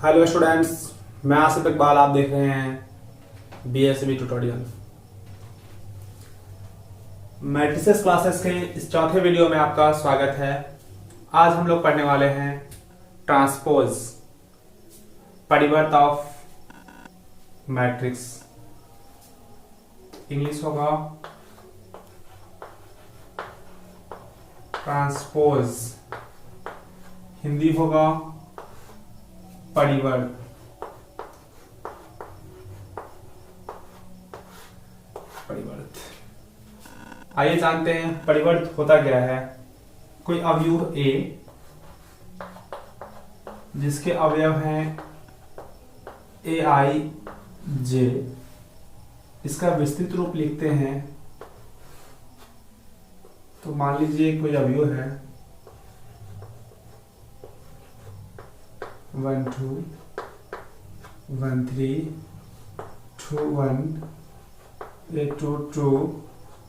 Hello students, मैं आसिफ इकबाल। आप देख रहे हैं BSB ट्यूटोरियल। मैट्रिसेस क्लासेस के इस चौथे वीडियो में आपका स्वागत है। आज हम लोग पढ़ने वाले हैं ट्रांसपोज, परिवर्त ऑफ मैट्रिक्स। इंग्लिश होगा ट्रांसपोज, हिंदी होगा परिवर्त। परिवर्त, आइए जानते हैं परिवर्त होता क्या है। कोई अवयव A जिसके अवयव हैं AI J, इसका विस्तृत रूप लिखते हैं तो मान लीजिए कोई अवयव है 1 2 1 3 2 1 8 2 2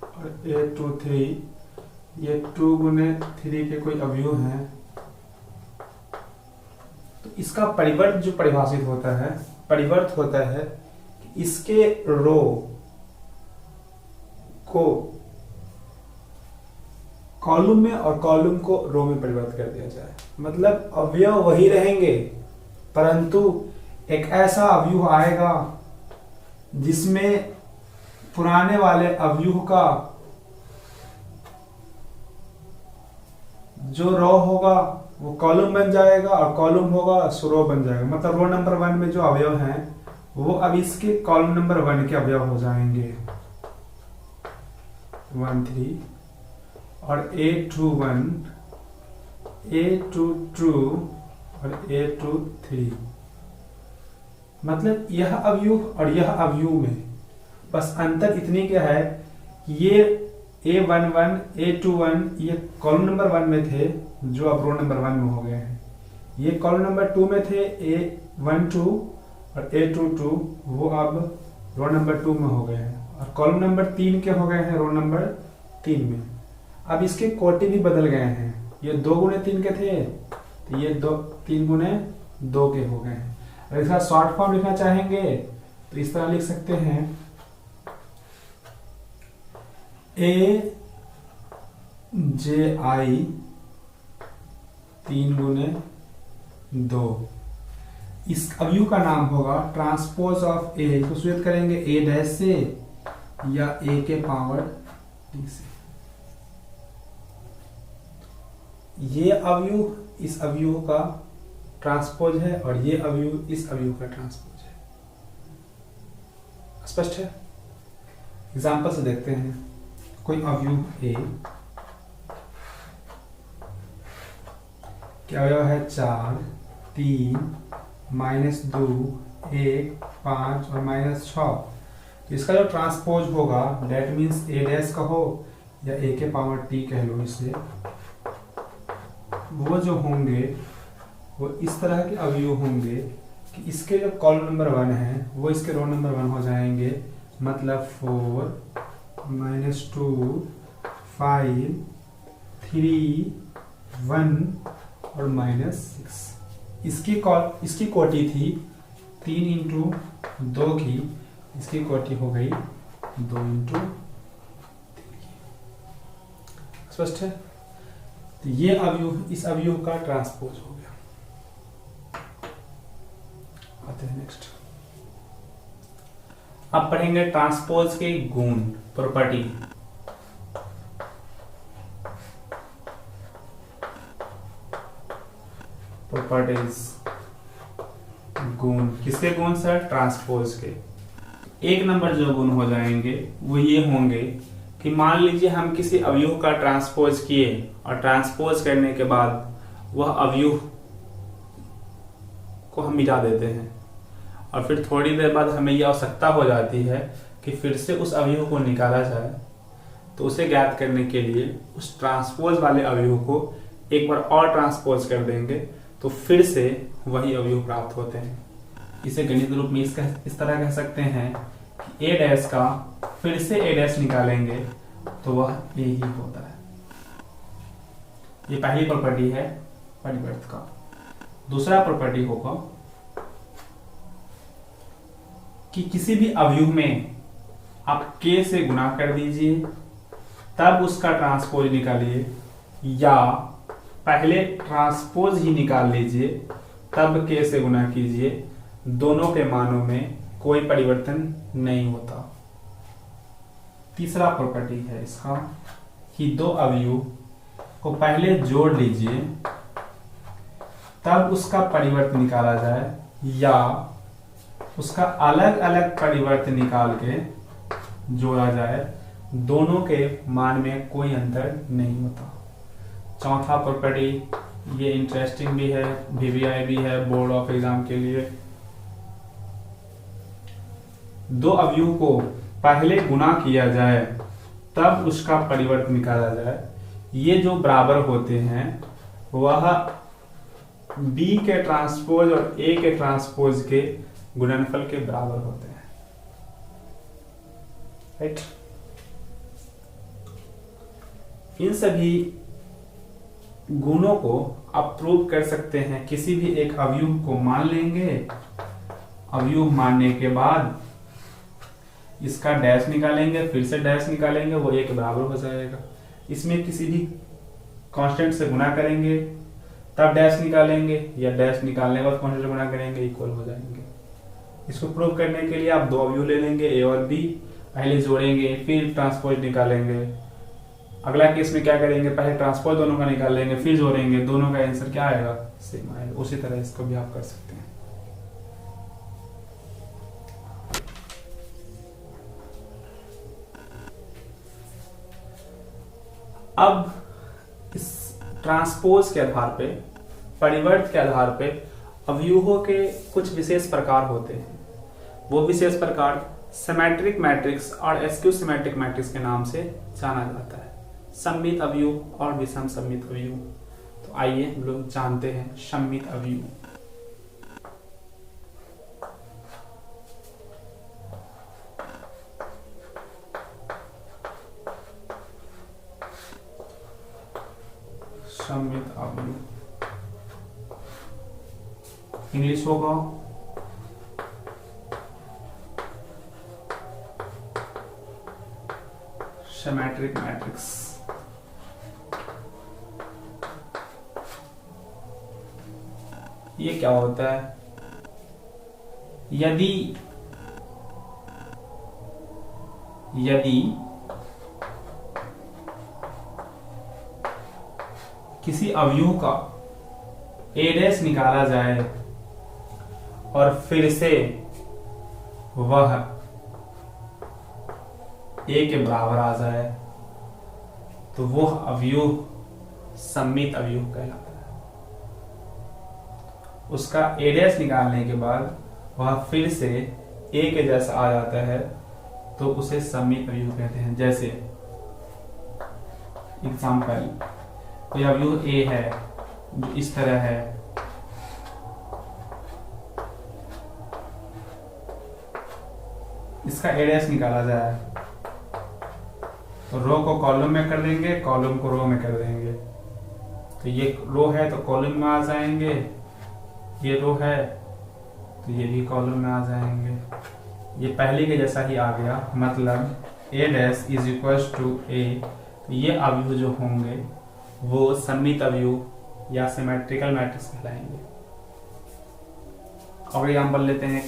और 8 2 3। ये 2 गुने 3 के कोई अवयव हैं, तो इसका परिवर्त जो परिभाषित होता है, परिवर्त होता है कि इसके रो को कॉलम में और कॉलम को रो में परिवर्तित कर दिया जाए। मतलब अवयव वही रहेंगे, परंतु एक ऐसा अवयव आएगा जिसमें पुराने वाले अवयव का जो रो होगा वो कॉलम बन जाएगा और कॉलम होगा सो रो बन जाएगा। मतलब रो नंबर 1 में जो अवयव हैं वो अब इसके कॉलम नंबर 1 के अवयव हो जाएंगे 1 3 और 8 2 1 8 2 2 और 8 2 3। मतलब यह अवयव और यह अवयव में बस अंतर इतनी क्या है कि ये A11 A21 ये कॉलम नंबर 1 में थे जो अब रो नंबर 1 में हो गए हैं। ये कॉलम नंबर 2 में थे A12 और A22, वो अब रो नंबर 2 में हो गए हैं। और कॉलम नंबर 3 के हो गए हैं रो नंबर 3 में। अब इसके कोटि भी बदल गए हैं। ये 2 गुने 3 के थे तो ये 3 गुने 2 के हो गए हैं। अगर इसका शॉर्ट फॉर्म लिखना चाहेंगे तो इस तरह लिख सकते हैं AJI 3 गुने 2। इस अवयव का नाम होगा ट्रांसपोज ऑफ A। इसको सूचित करेंगे A डैश से या A के पावर D से। ये अवयव इस अवयव का ट्रांसपोज है और ये अवयव इस अवयव का ट्रांसपोज है। स्पष्ट है? एग्जांपल से देखते हैं। कोई अवयव A क्या अवयव है 4 3 -2 1 5 और -6। तो इसका जो ट्रांसपोज होगा डेट मीन्स A डैश कहो या A के पावर T कह लो इसे, वो जो होंगे वो इस तरह के अवयव होंगे कि इसके जो कॉलम नंबर 1 है वो इसके रो नंबर 1 हो जाएंगे। मतलब 4 -2 5 3 1 और -6। इसकी कोटि थी 3 इंटू 2 की, इसकी कोटि हो गई 2 इंटू 3 की। स्पष्ट है? तो ये अवयव इस अवयव का ट्रांसपोज हो गया। आते हैं नेक्स्ट। अब पढ़ेंगे ट्रांसपोज के गुण, प्रॉपर्टी। प्रॉपर्टीज, गुण। किसके गुण सर? ट्रांसपोज के। 1 नंबर जो गुण हो जाएंगे वो ये होंगे कि मान लीजिए हम किसी अवयव का ट्रांसपोज किए और ट्रांसपोज करने के बाद वह अवयव को हम मिटा देते हैं और फिर थोड़ी देर बाद हमें यह आवश्यकता हो जाती है कि फिर से उस अवयव को निकाला जाए। तो उसे ज्ञात करने के लिए उस ट्रांसपोज वाले अवयव को एक बार और ट्रांसपोज कर देंगे तो फिर से वही अवयव प्राप्त होते हैं। इसे गणित रूप में इस तरह कह सकते हैं कि A डैश का फिर से A डैश निकालेंगे तो वह A ही होता है। ये पहली प्रॉपर्टी है परिवर्त का। दूसरा प्रॉपर्टी होगा कि किसी भी अवयव में आप k से गुणा कर दीजिए तब उसका ट्रांसपोज निकालिए, या पहले ट्रांसपोज ही निकाल लीजिए तब k से गुणा कीजिए, दोनों के मानों में कोई परिवर्तन नहीं होता। तीसरा प्रॉपर्टी है इसका कि दो अवयव को पहले जोड़ लीजिए तब उसका परिवर्तन निकाला जाए, या उसका अलग अलग परिवर्तन निकाल के जोड़ा जाए, दोनों के मान में कोई अंतर नहीं होता। चौथा प्रॉपर्टी, ये इंटरेस्टिंग भी है, VVI भी है बोर्ड ऑफ एग्जाम के लिए। दो अवयव को पहले गुणा किया जाए तब उसका परिवर्तन निकाला जाए, ये जो बराबर होते हैं वह B के ट्रांसपोज और A के ट्रांसपोज के गुणनफल के बराबर होते हैं। राइट। इन सभी गुणों को आप प्रूव कर सकते हैं। किसी भी एक अवयव को मान लेंगे, अवयव मानने के बाद इसका डैश निकालेंगे, फिर से डैश निकालेंगे, वो A के बराबर हो जाएगा। इसमें किसी भी कांस्टेंट से गुणा करेंगे तब डैश निकालेंगे, या डैश निकालने के बाद कांस्टेंट से गुणा करेंगे, इक्वल हो जाएंगे। इसको प्रूव करने के लिए आप दो अवयव ले लेंगे A और B, पहले जोड़ेंगे फिर ट्रांसपोज निकालेंगे। अगला केस में क्या करेंगे, पहले ट्रांसपोज दोनों का निकाल लेंगे फिर जोड़ेंगे, दोनों का आंसर क्या आएगा, सेम आएगा। उसी तरह इसको भी आप कर सकते हैं। अब इस ट्रांसपोज के आधार पे, परिवर्त के आधार पे अवयवों के कुछ विशेष प्रकार होते हैं। वो विशेष प्रकार सिमेट्रिक मैट्रिक्स और एस्क्यू सिमेट्रिक मैट्रिक्स के नाम से जाना जाता है। सममित अवयव और विषम सममित अवयव। तो आइए हम लोग जानते हैं सममित अवयव। सममित अवयव इंग्लिश होगा सिमेट्रिक मैट्रिक्स। ये क्या होता है, यदि किसी अवयव का A' निकाला जाए और फिर से वह A के बराबर आ जाए तो वह अवयव सममित अवयव कहलाता है। उसका A' निकालने के बाद वह फिर से A के जैसा आ जाता है तो उसे सममित अवयव कहते हैं। जैसे एग्जाम्पल, कोई अवयव A है जो इस तरह है, इसका A' निकाला जाए तो रो को कॉलम में कर देंगे, कॉलम को रो में कर देंगे। तो ये रो है तो कॉलम में आ जाएंगे, ये रो है तो ये भी कॉलम में आ जाएंगे। ये पहले के जैसा ही आ गया, मतलब A' is equal to A। तो ये अवयव जो होंगे वो सममित अवयव या सिमेट्रिकल मैट्रिक्स कहलाएंगे। और एग्जाम्पल लेते हैं,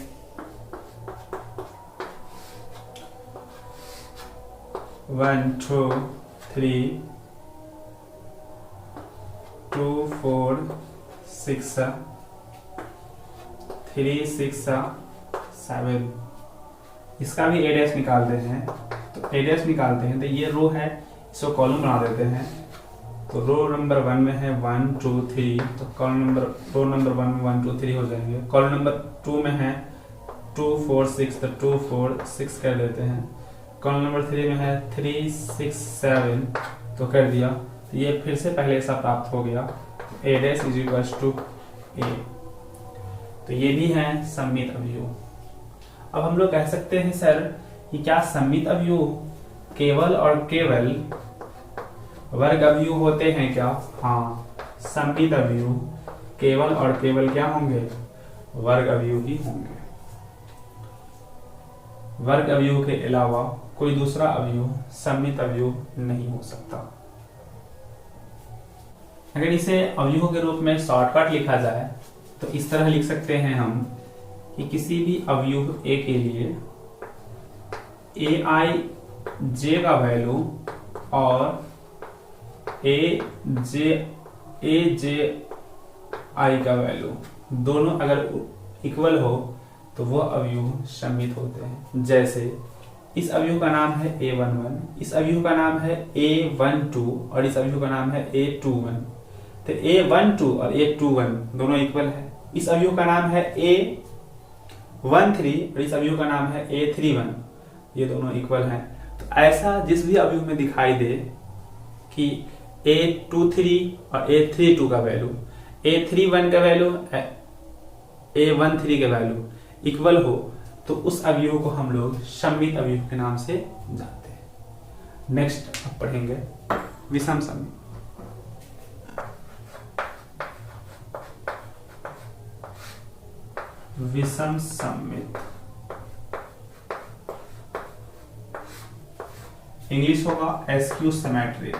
1 2 3 2 4 6 3 6 7। इसका भी A' निकालते हैं। तो A' निकालते हैं तो ये रो है, इसको कॉलम बना देते हैं। तो रो नंबर 1 में है 1 2 3, तो रो नंबर 1 में 1 2 3 हो जाएंगे। कॉलम नंबर 2 में है 2 4 6, तो 2 4 6 कर देते हैं। कॉलम नंबर 3 में है 3 6 7, तो कर दिया। तो ये फिर से पहले ऐसा प्राप्त हो गया, A' is equal to A। तो ये भी है सममित अवयव। अब हम लोग कह सकते हैं सर कि क्या सममित अवयव केवल और केवल वर्ग अवयव होते हैं क्या? हाँ, सममित अवयव केवल और केवल क्या होंगे? वर्ग अवयव ही होंगे। वर्ग अवयव के अलावा कोई दूसरा अवयव सममित अवयव नहीं हो सकता। अगर इसे अवयवों के रूप में शॉर्टकट लिखा जाए तो इस तरह लिख सकते हैं हम कि किसी भी अवयव ए के लिए ए आई जे का वैल्यू और ए जे आई का वैल्यू दोनों अगर इक्वल हो तो वह अवयव सममित होते हैं। जैसे इस अवयव का नाम है A11, इस अवयव का नाम है A12 और इस अवयव का नाम है A21। तो A12 और A21 दोनों इक्वल है। इस अवयव का नाम है A13 और इस अवयव का नाम है A31, ये दोनों इक्वल हैं। तो ऐसा जिस भी अवयव में दिखाई दे कि A23 और A32 का वैल्यू, A31 का वैल्यू, A13 का वैल्यू इक्वल हो तो उस अवयव को हम लोग सममित अवयव के नाम से जानते हैं। नेक्स्ट अब पढ़ेंगे विषम सममित। विषम सममित इंग्लिश होगा एसक्यू सिमेट्रिक।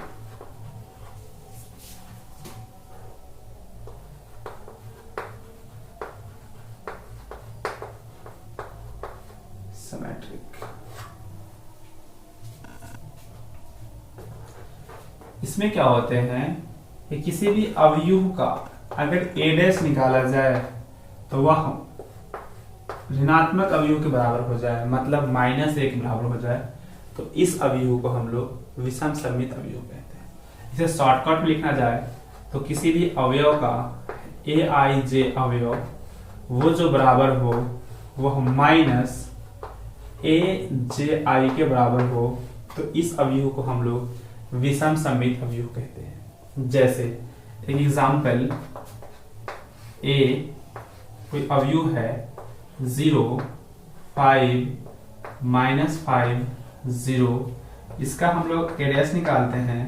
इसमें क्या होते हैं कि किसी भी अवयव का अगर a' निकाला जाए तो वह ऋणात्मक अवयव के बराबर हो जाए, मतलब -1 के बराबर हो जाए, तो इस अवयव को हम लोग विषम सममित अवयव कहते हैं। इसे शॉर्टकट में लिखना जाए तो किसी भी अवयव का aij अवयव वो जो बराबर हो वह -aj के बराबर हो तो इस अवयव को हम लोग विषम सममित अवयव कहते हैं। जैसे एग्जाम्पल ए कोई अवयव है 0, 5, -5, 0, इसका हम लोग a' निकालते हैं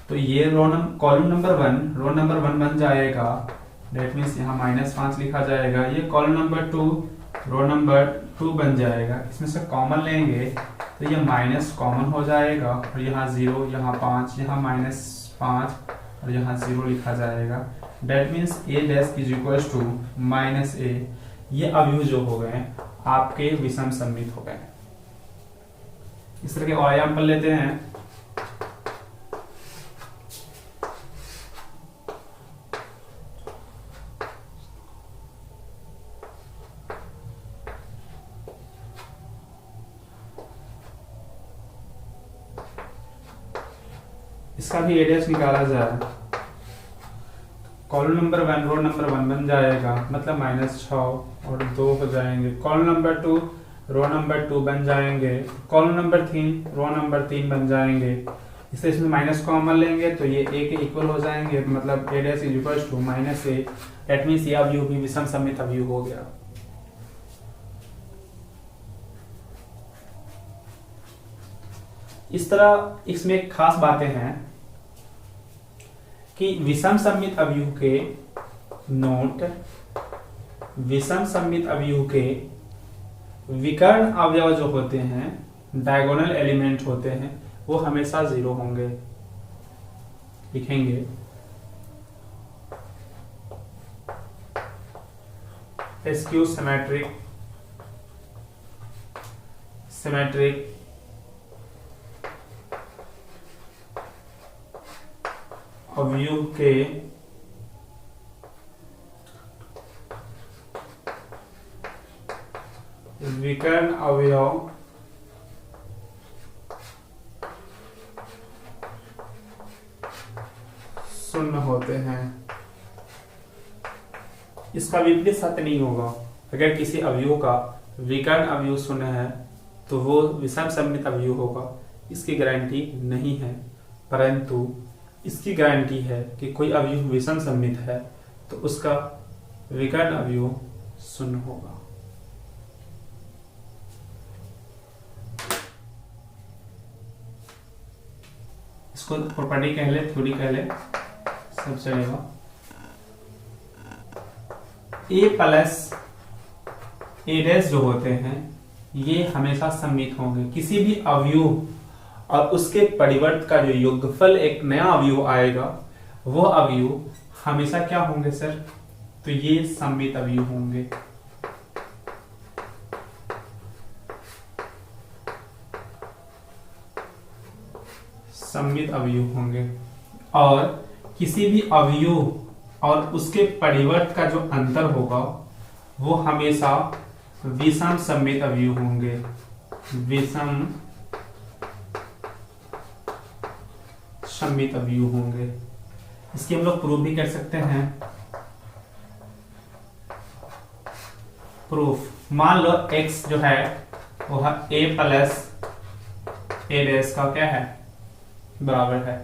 तो ये कॉलम नंबर 1 बन जाएगा। डेट मीन्स यहाँ -5 लिखा जाएगा। ये कॉलम नंबर 2 रो नंबर 2 बन जाएगा। इसमें से कॉमन लेंगे तो ये माइनस कॉमन हो जाएगा और यहाँ 0, यहाँ 5, यहाँ -5 और यहाँ 0 लिखा जाएगा। That means a' is equal to -a। ये अवयव जो हो गए आपके विषम सममित हो गए। इस तरह के और एग्जाम्पल लेते हैं। इसका भी a' निकाला जाए, कॉलम नंबर 1 रो नंबर 1 बन जाएगा, मतलब -6 और 2 हो जाएंगे। कॉलम नंबर 2 रो नंबर 2 बन जाएंगे। कॉलम नंबर 3 रो नंबर 3 बन जाएंगे। इससे इसमें माइनस कॉमन लेंगे तो ये a के इक्वल हो जाएंगे, मतलब a' is equal to -a। That means ये अवयव भी विषम सममित अवयव हो गया। इस तरह इसमें खास बातें हैं कि विषम सममित अवयव के नोट, विषम सममित अवयव के विकर्ण अवयव जो होते हैं, डायगोनल एलिमेंट होते हैं, वो हमेशा 0 होंगे। लिखेंगे एसक्यू सिमेट्रिक अवयव के विकर्ण अवयव शून्य होते हैं। इसका विपरीत सत्य नहीं होगा। अगर किसी अवयव का विकर्ण अवयव शून्य है तो वो विषम सममित अवयव होगा, इसकी गारंटी नहीं है, परंतु इसकी गारंटी है कि कोई अवयव विषम सममित है तो उसका विकर्ण अवयव शून्य होगा। इसको प्रॉपर्टी कह ले, थ्योरी कह ले, सब चलेगा। a प्लस a' जो होते हैं ये हमेशा सममित होंगे। किसी भी अवयव और उसके परिवर्त का जो योगफल एक नया अवयव आएगा, वो अवयव हमेशा क्या होंगे सर? तो ये सममित अवयव होंगे। सममित अवयव होंगे। और किसी भी अवयव और उसके परिवर्त का जो अंतर होगा वो हमेशा विषम सममित अवयव होंगे। विषम सममित अवयव होंगे। इसकी हम लोग प्रूफ भी कर सकते हैं। प्रूफ, मान लो x जो है वो है a प्लस a डैश का क्या है? बराबर है।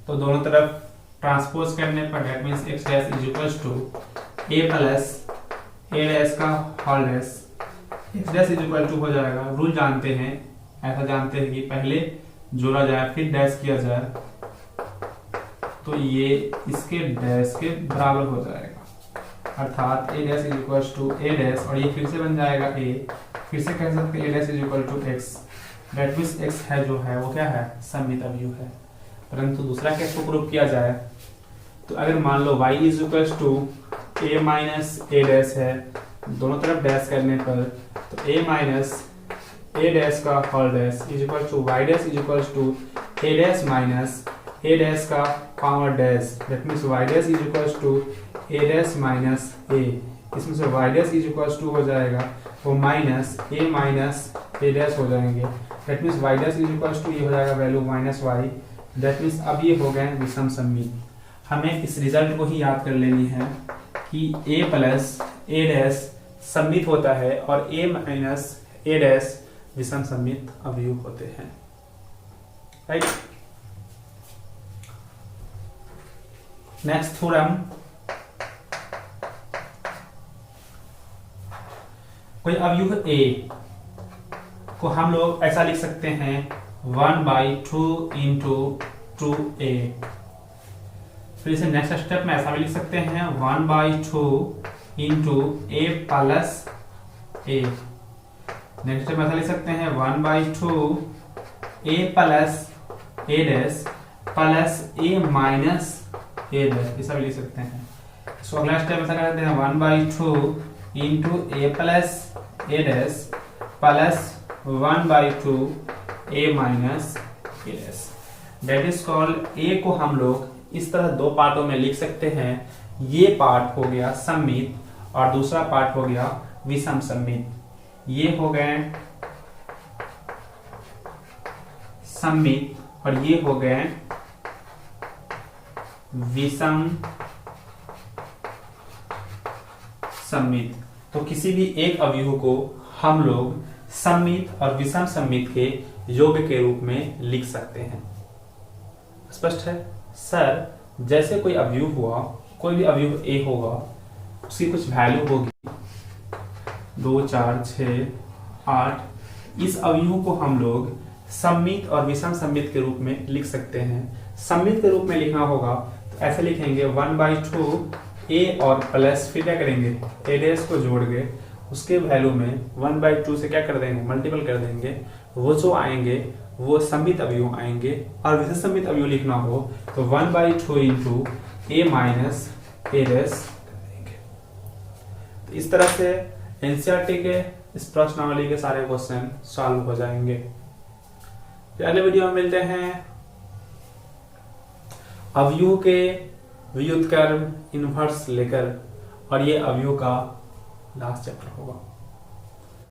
तो दोनों तरफ ट्रांसपोज करने पर that means x dash is equals to a plus a dash का whole dash. x dash is equal to हो जाएगा, रूल जानते हैं, ऐसा जानते हैं कि पहले जोड़ा जाए फिर डैश किया जाए, तो ये इसके डैश के बराबर हो जाएगा। अर्थात a dash is equals to a dash, और ये फिर से बन जाएगा a, फिर से कह सकते हैं a dash is equal to x। That means x है जो है वो क्या है? सममित अवयव है। परंतु दूसरा केस को प्रूव किया जाए तो अगर मान लो y is equals to a minus a dash है, दोनों तरफ डैश करने पर तो a माइनस a डैश का whole dash is equal to y dash is equals to a dash minus a dash का power dash. That means y dash is equals to a dash minus a। इसमें से y dash is equals to हो जाएगा वो minus a dash हो जाएंगे। That means y dash is equals to ये हो जाएगा value minus y। That means अब ये हो गए विषम सममित। हमें इस रिजल्ट को ही याद कर लेनी है कि a प्लस a डैश सममित होता है और a माइनस a डैश विषम सममित अवयव होते हैं। राइट। नेक्स्ट थ्योरम, कोई अवयव a को हम लोग ऐसा लिख सकते हैं 1/2 इंटू 2a। फिर इसे नेक्स्ट स्टेप में ऐसा भी लिख सकते हैं 1/2 into a plus a। Next step में ऐसा लिख सकते हैं 1/2 a plus a dash plus a minus a dash, ऐसा भी लिख सकते हैं। सो अगला स्टेप ऐसा कर सकते हैं 1/2 into a plus a dash plus 1/2 a minus a dash. That is called a को हम लोग इस तरह दो पार्टों में लिख सकते हैं। ये पार्ट हो गया सममित और दूसरा पार्ट हो गया विषम सममित। ये हो गए सममित और ये हो गए विषम सममित। तो किसी भी एक अवयव को हम लोग सममित और विषम सममित के योग के रूप में लिख सकते हैं। स्पष्ट है सर? जैसे कोई अवयव हुआ, कोई भी अवयव a होगा, उसकी कुछ वैल्यू होगी 2 4 6 8। इस अवयव को हम लोग सममित और विषम सममित के रूप में लिख सकते हैं। सममित के रूप में लिखना होगा तो ऐसे लिखेंगे 1/2 a और प्लस फिर क्या करेंगे a डैश को जोड़ के उसके वैल्यू में 1/2 से क्या कर देंगे? मल्टीपल कर देंगे। वो जो आएंगे वो सममित अवयव आएंगे। और विषम सममित अवयव लिखना हो तो 1/2 into a minus a dash कर देंगे। तो इस तरह से एनसीईआरटी के इस प्रश्नावली के सारे क्वेश्चन सॉल्व हो जाएंगे। अगले वीडियो में मिलते हैं अवयव के व्युत्क्रम इनवर्स लेकर, और ये अवयव का लास्ट चैप्टर होगा।